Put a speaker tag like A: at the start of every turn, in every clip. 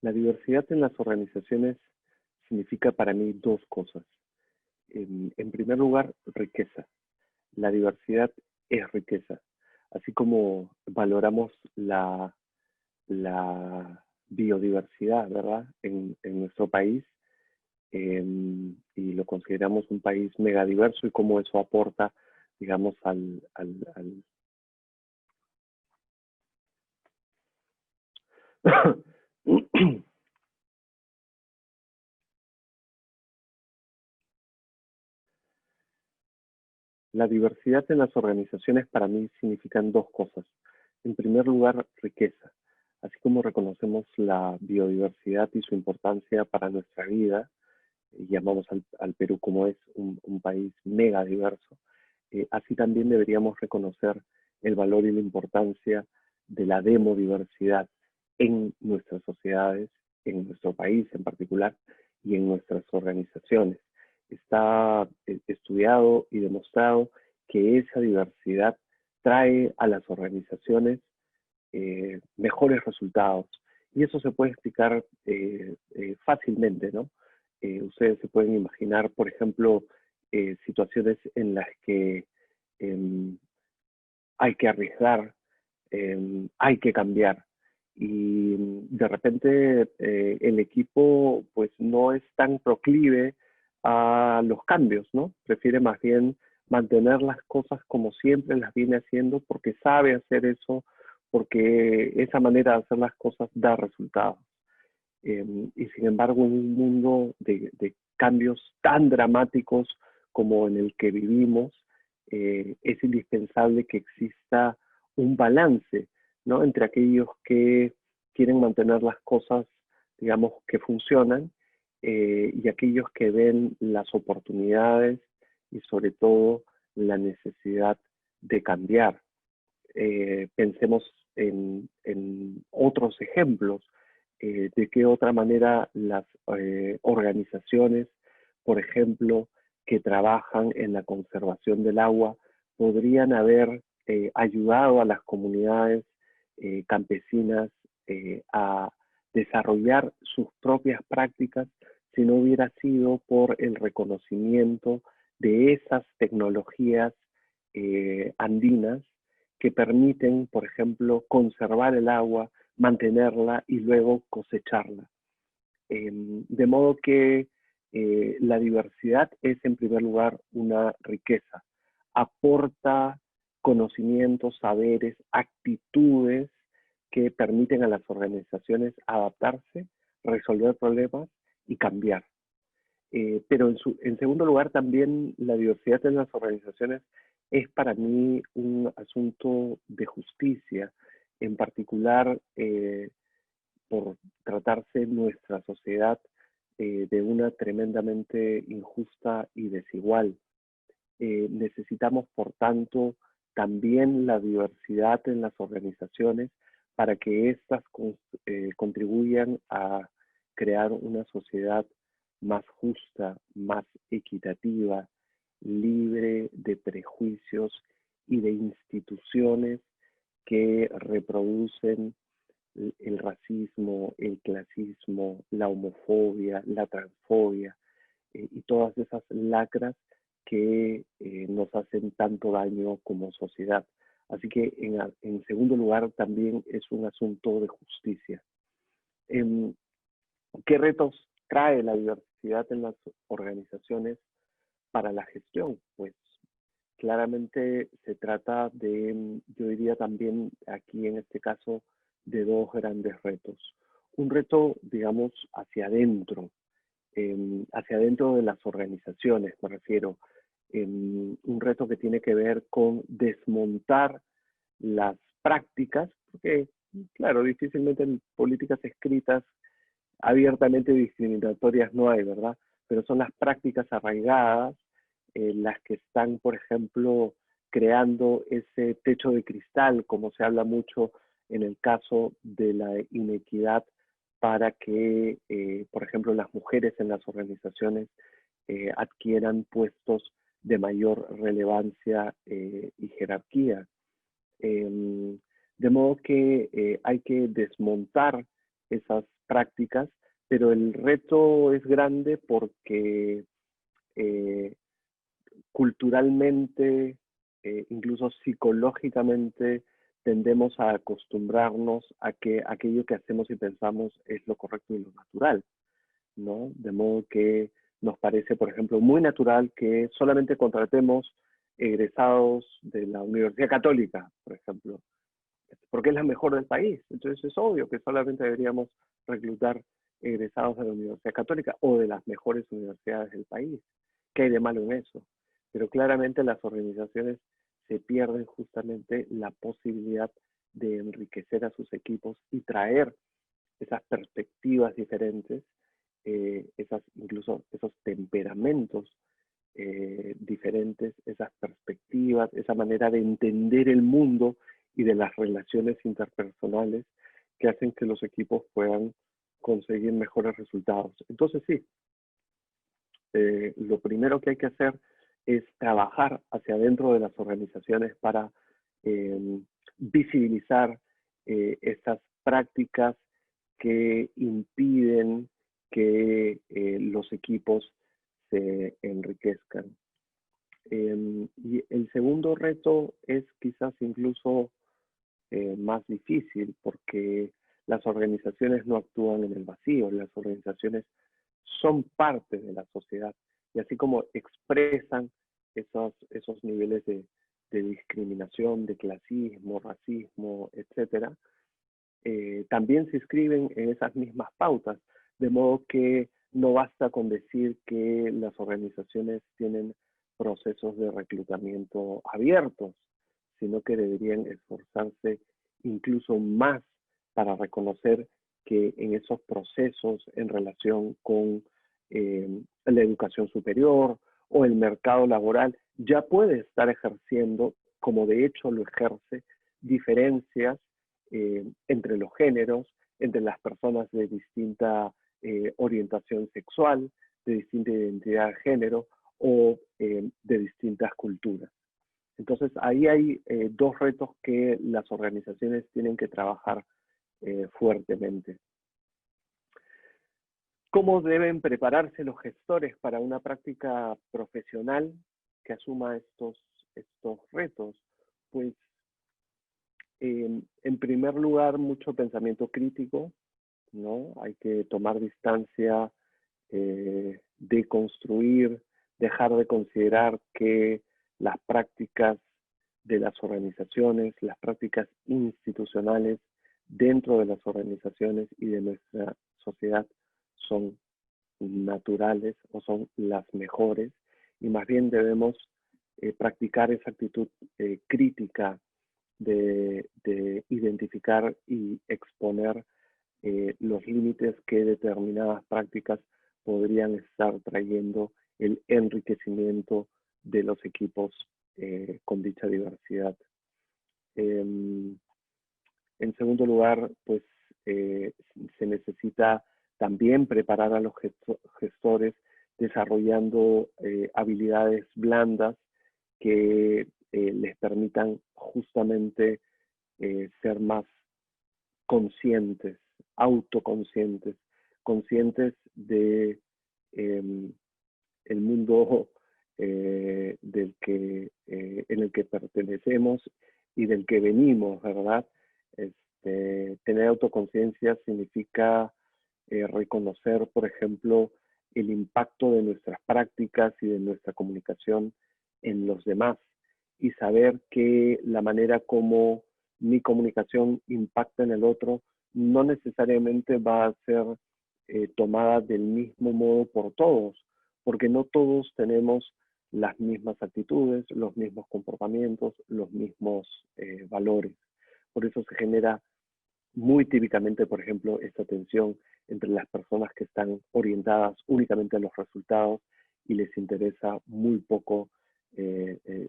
A: La diversidad en las organizaciones significa para mí dos cosas. En primer lugar, riqueza. La diversidad es riqueza. Así como valoramos la biodiversidad, ¿verdad? En nuestro país, y lo consideramos un país megadiverso y cómo eso aporta, digamos, La diversidad en las organizaciones para mí significan dos cosas. En primer lugar, riqueza. Así como reconocemos la biodiversidad y su importancia para nuestra vida, y llamamos al Perú como es un país mega diverso, así también deberíamos reconocer el valor y la importancia de la demodiversidad en nuestras sociedades, en nuestro país en particular y en nuestras organizaciones. Está estudiado y demostrado que esa diversidad trae a las organizaciones mejores resultados. Y eso se puede explicar fácilmente, ¿no? Ustedes se pueden imaginar, por ejemplo, situaciones en las que eh, hay que arriesgar, hay que cambiar. Y de repente el equipo pues no es tan proclive a los cambios, ¿no? Prefiere más bien mantener las cosas como siempre las viene haciendo porque sabe hacer eso, porque esa manera de hacer las cosas da resultados. Y sin embargo, en un mundo de cambios tan dramáticos como en el que vivimos, es indispensable que exista un balance, ¿no? Entre aquellos que quieren mantener las cosas, digamos, que funcionan, y aquellos que ven las oportunidades y sobre todo la necesidad de cambiar. Pensemos en otros ejemplos. De qué otra manera las organizaciones, por ejemplo, que trabajan en la conservación del agua, podrían haber ayudado a las comunidades campesinas a desarrollar sus propias prácticas si no hubiera sido por el reconocimiento de esas tecnologías andinas que permiten, por ejemplo, conservar el agua, mantenerla y luego cosecharla. De modo que la diversidad es en primer lugar una riqueza, aporta conocimientos, saberes, actitudes que permiten a las organizaciones adaptarse, resolver problemas y cambiar. Pero en segundo lugar también la diversidad en las organizaciones es para mí un asunto de justicia, en particular por tratarse nuestra sociedad de una tremendamente injusta y desigual. Necesitamos, por tanto, también la diversidad en las organizaciones para que éstas contribuyan a crear una sociedad más justa, más equitativa, libre de prejuicios y de instituciones que reproducen el racismo, el clasismo, la homofobia, la transfobia y todas esas lacras que nos hacen tanto daño como sociedad. Así que en segundo lugar también es un asunto de justicia. ¿Qué retos trae la diversidad en las organizaciones para la gestión? Pues claramente se trata de, yo diría también aquí en este caso, de dos grandes retos. Un reto, digamos, hacia adentro de las organizaciones, me refiero. Un reto que tiene que ver con desmontar las prácticas, porque, claro, difícilmente en políticas escritas abiertamente discriminatorias no hay, ¿verdad? Pero son las prácticas arraigadas las que están, por ejemplo, creando ese techo de cristal, como se habla mucho en el caso de la inequidad, para que, por ejemplo, las mujeres en las organizaciones adquieran puestos de mayor relevancia y jerarquía. De modo que hay que desmontar esas prácticas, pero el reto es grande porque culturalmente, incluso psicológicamente, tendemos a acostumbrarnos a que aquello que hacemos y pensamos es lo correcto y lo natural, ¿no? De modo que nos parece, por ejemplo, muy natural que solamente contratemos egresados de la Universidad Católica, por ejemplo, porque es la mejor del país. Entonces es obvio que solamente deberíamos reclutar egresados de la Universidad Católica o de las mejores universidades del país. ¿Qué hay de malo en eso? Pero claramente las organizaciones se pierden justamente la posibilidad de enriquecer a sus equipos y traer esas perspectivas diferentes, incluso esos temperamentos diferentes, esas perspectivas, esa manera de entender el mundo y de las relaciones interpersonales que hacen que los equipos puedan conseguir mejores resultados. Entonces sí, lo primero que hay que hacer es trabajar hacia adentro de las organizaciones para visibilizar esas prácticas que impiden que los equipos se enriquezcan. Y el segundo reto es quizás incluso más difícil porque las organizaciones no actúan en el vacío, las organizaciones son parte de la sociedad y así como expresan esos niveles de discriminación, de clasismo, racismo, etcétera, también se inscriben en esas mismas pautas, de modo que no basta con decir que las organizaciones tienen procesos de reclutamiento abiertos, sino que deberían esforzarse incluso más para reconocer que en esos procesos en relación con la educación superior o el mercado laboral ya puede estar ejerciendo, como de hecho lo ejerce, diferencias entre los géneros, entre las personas de distinta orientación sexual, de distinta identidad de género o de distintas culturas. Entonces ahí hay dos retos que las organizaciones tienen que trabajar fuertemente. ¿Cómo deben prepararse los gestores para una práctica profesional que asuma estos retos? Pues en primer lugar, mucho pensamiento crítico, ¿no? Hay que tomar distancia, deconstruir, dejar de considerar que las prácticas de las organizaciones, las prácticas institucionales dentro de las organizaciones y de nuestra sociedad son naturales o son las mejores, y más bien debemos practicar esa actitud crítica de identificar y exponer los límites que determinadas prácticas podrían estar trayendo el enriquecimiento de los equipos con dicha diversidad. En segundo lugar, pues se necesita también preparar a los gestores desarrollando habilidades blandas que les permitan justamente ser más conscientes, autoconscientes, conscientes de el mundo en el que pertenecemos y del que venimos, ¿verdad? Tener autoconciencia significa reconocer, por ejemplo, el impacto de nuestras prácticas y de nuestra comunicación en los demás y saber que la manera como mi comunicación impacta en el otro no necesariamente va a ser tomada del mismo modo por todos, porque no todos tenemos las mismas actitudes, los mismos comportamientos, los mismos valores. Por eso se genera muy típicamente, por ejemplo, esta tensión entre las personas que están orientadas únicamente a los resultados y les interesa muy poco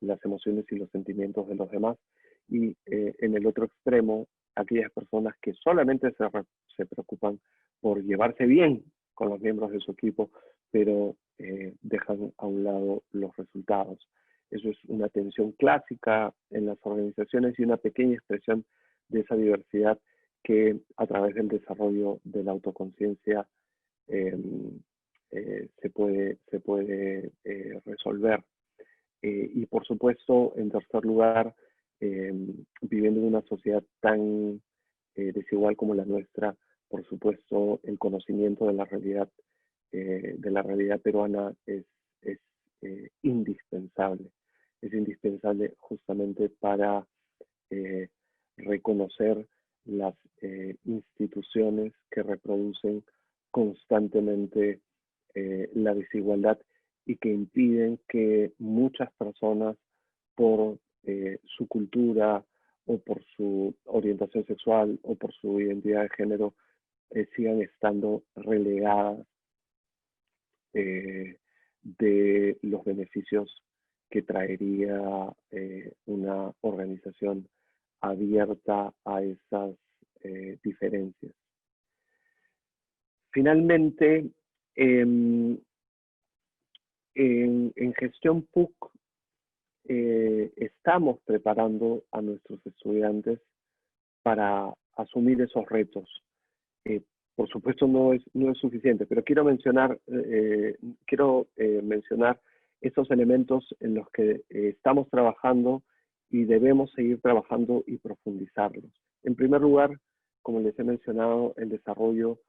A: las emociones y los sentimientos de los demás. Y en el otro extremo, aquellas personas que solamente se preocupan por llevarse bien con los miembros de su equipo, pero dejan a un lado los resultados. Eso es una tensión clásica en las organizaciones y una pequeña expresión de esa diversidad que a través del desarrollo de la autoconciencia se puede resolver. Y por supuesto, en tercer lugar, viviendo en una sociedad tan desigual como la nuestra, por supuesto, el conocimiento de la realidad peruana es indispensable. Es indispensable justamente para reconocer las instituciones que reproducen constantemente la desigualdad y que impiden que muchas personas por su cultura o por su orientación sexual o por su identidad de género sigan estando relegadas de los beneficios que traería una organización abierta a esas diferencias. Finalmente, en gestión PUC estamos preparando a nuestros estudiantes para asumir esos retos. Por supuesto no es suficiente, pero quiero mencionar estos elementos en los que estamos trabajando y debemos seguir trabajando y profundizarlos. En primer lugar, como les he mencionado, el desarrollo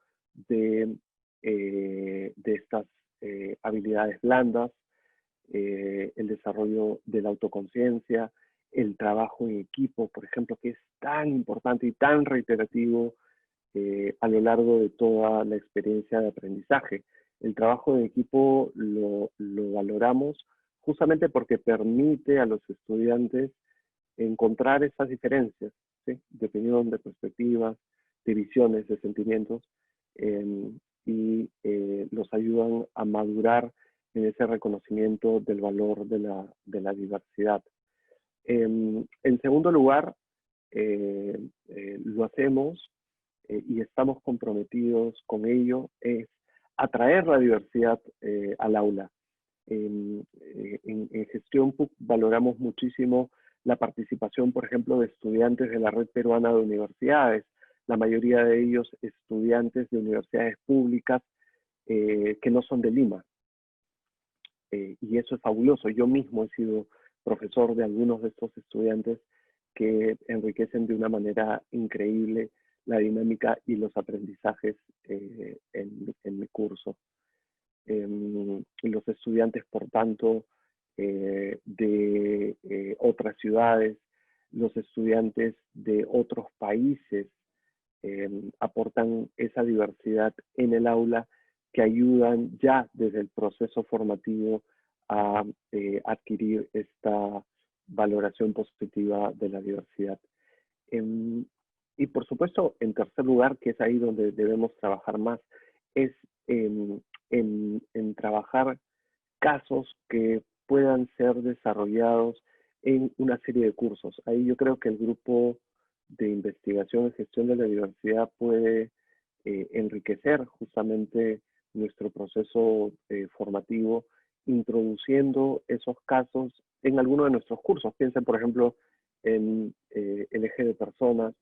A: de estas habilidades blandas, el desarrollo de la autoconciencia, el trabajo en equipo, por ejemplo, que es tan importante y tan reiterativo a lo largo de toda la experiencia de aprendizaje. El trabajo en equipo lo valoramos justamente porque permite a los estudiantes encontrar esas diferencias, ¿sí? De opinión, de perspectivas, de visiones, de sentimientos, y los ayudan a madurar en ese reconocimiento del valor de la diversidad. En segundo lugar, lo hacemos y estamos comprometidos con ello, es atraer la diversidad al aula. En gestión PUC valoramos muchísimo la participación, por ejemplo, de estudiantes de la Red Peruana de Universidades, la mayoría de ellos estudiantes de universidades públicas que no son de Lima. Y eso es fabuloso. Yo mismo he sido profesor de algunos de estos estudiantes que enriquecen de una manera increíble la dinámica y los aprendizajes en mi curso. Los estudiantes, por tanto, de otras ciudades, los estudiantes de otros países aportan esa diversidad en el aula que ayudan ya desde el proceso formativo a adquirir esta valoración positiva de la diversidad. Y por supuesto, en tercer lugar, que es ahí donde debemos trabajar más, es en trabajar casos que puedan ser desarrollados en una serie de cursos. Ahí yo creo que el grupo de investigación y gestión de la diversidad puede enriquecer justamente nuestro proceso formativo, introduciendo esos casos en alguno de nuestros cursos. Piensen, por ejemplo, en el eje de personas,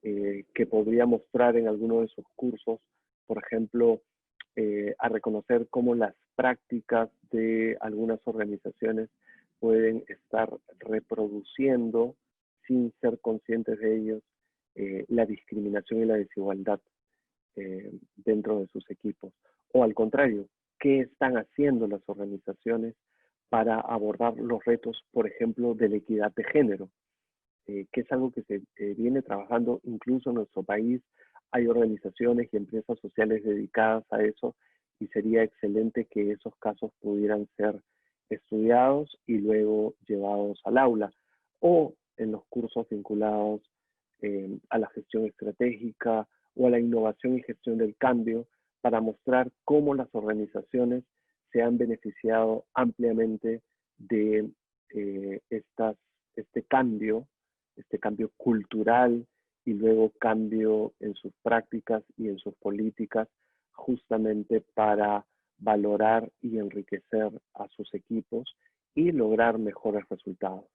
A: que podría mostrar en alguno de sus cursos, por ejemplo, a reconocer cómo las prácticas de algunas organizaciones pueden estar reproduciendo, sin ser conscientes de ellos, la discriminación y la desigualdad dentro de sus equipos. O al contrario, ¿qué están haciendo las organizaciones para abordar los retos, por ejemplo, de la equidad de género? Que es algo que se viene trabajando incluso en nuestro país. Hay organizaciones y empresas sociales dedicadas a eso y sería excelente que esos casos pudieran ser estudiados y luego llevados al aula o en los cursos vinculados a la gestión estratégica o a la innovación y gestión del cambio para mostrar cómo las organizaciones se han beneficiado ampliamente de este cambio cultural y luego cambio en sus prácticas y en sus políticas, justamente para valorar y enriquecer a sus equipos y lograr mejores resultados.